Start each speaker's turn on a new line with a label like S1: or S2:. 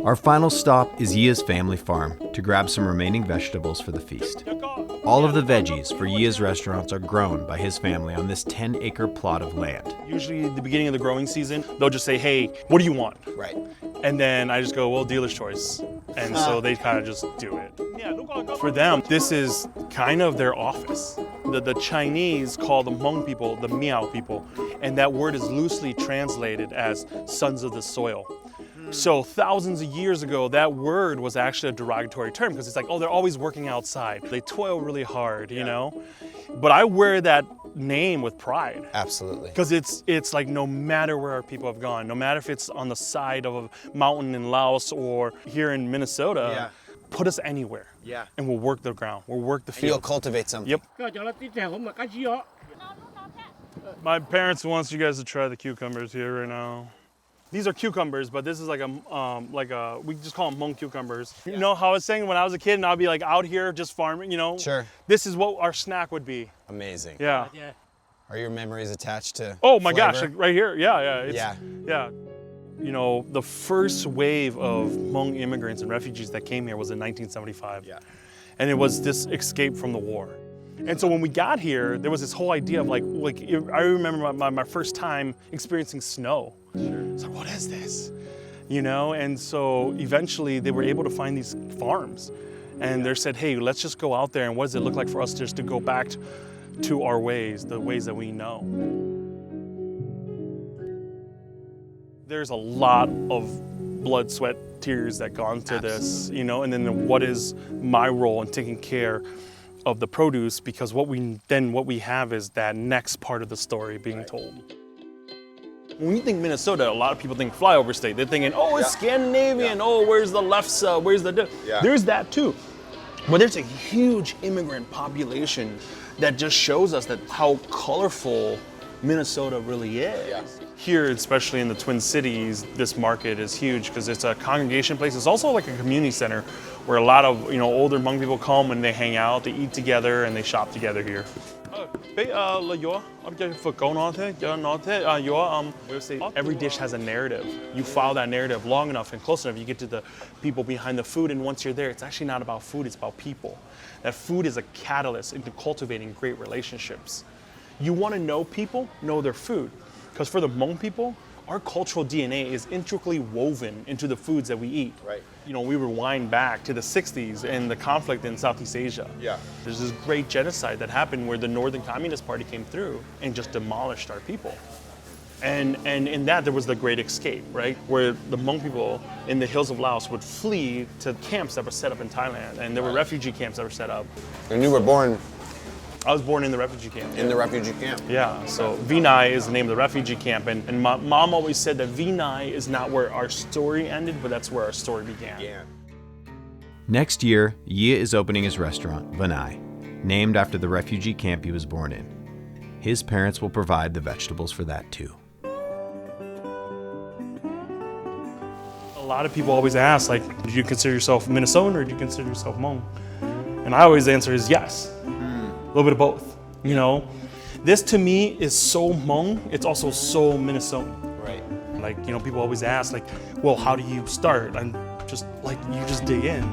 S1: Our final stop is Yia's family farm to grab some remaining vegetables for the feast. All of the veggies for Yia's restaurants are grown by his family on this 10-acre plot of land.
S2: Usually at the beginning of the growing season, they'll just say, hey, what do you want?
S3: Right.
S2: And then I just go, well, dealer's choice. And so they kind of just do it. For them, this is kind of their office. The Chinese call the Hmong people the Miao people, and that word is loosely translated as sons of the soil. So thousands of years ago, that word was actually a derogatory term because it's like, oh, they're always working outside. They toil really hard, you know? But I wear that name with pride.
S3: Absolutely.
S2: Because it's like no matter where our people have gone, no matter if it's on the side of a mountain in Laos or here in Minnesota, put us anywhere.
S3: Yeah.
S2: And we'll work the ground, we'll work the
S3: And you'll
S2: field.
S3: cultivate something.
S2: Yep. My parents wants you guys to try the cucumbers here right now. These are cucumbers, but this is like a we just call them Hmong cucumbers. You know how I was saying when I was a kid and I'd be like out here just farming, you know?
S3: Sure.
S2: This is what our snack would be.
S3: Amazing.
S2: Yeah.
S3: Are your memories attached to
S2: Oh my
S3: flavor?
S2: gosh, like right here. Yeah.
S3: Yeah.
S2: You know, the first wave of Hmong immigrants and refugees that came here was in 1975.
S3: Yeah.
S2: And it was this escape from the war. And so when we got here, there was this whole idea of like I remember my first time experiencing snow. Sure. It's like, what is this? You know, and so eventually they were able to find these farms. And they said, hey, let's just go out there and what does it look like for us just to go back to our ways, the ways that we know. There's a lot of blood, sweat, tears that gone to this, you know, and then what is my role in taking care of the produce, because what we have is that next part of the story being told. When you think Minnesota, a lot of people think flyover state. They're thinking, oh, it's Scandinavian. Oh, where's the left side? Where's the... There's that too. But there's a huge immigrant population that just shows us that how colorful Minnesota really is. Here, especially in the Twin Cities, this market is huge because it's a congregation place. It's also like a community center where a lot of older Hmong people come and they hang out, they eat together, and they shop together here. Every dish has a narrative. You follow that narrative long enough and close enough, you get to the people behind the food, and once you're there, it's actually not about food, it's about people. That food is a catalyst into cultivating great relationships. You want to know people, know their food. Because for the Hmong people, our cultural DNA is intricately woven into the foods that we eat.
S3: Right.
S2: You know, we rewind back to the 60s and the conflict in Southeast Asia.
S3: Yeah.
S2: There's this great genocide that happened where the Northern Communist Party came through and just demolished our people. And in that, there was the Great Escape, right? Where the Hmong people in the hills of Laos would flee to camps that were set up in Thailand. And there were refugee camps that were set up.
S3: And you were born
S2: I was born in the refugee camp.
S3: in the refugee camp.
S2: Yeah, so Vinai is the name of the refugee camp, and my mom always said that Vinai is not where our story ended, but that's where our story began.
S3: Yeah.
S1: Next year, Yia is opening his restaurant, Vanai, named after the refugee camp he was born in. His parents will provide the vegetables for that too.
S2: A lot of people always ask, like, do you consider yourself Minnesotan or do you consider yourself Hmong? And I always answer is yes. A little bit of both, you know? This to me is so Hmong, it's also so Minnesotan.
S3: Right.
S2: Like, you know, people always ask, like, well, how do you start? I'm just like, you just dig in.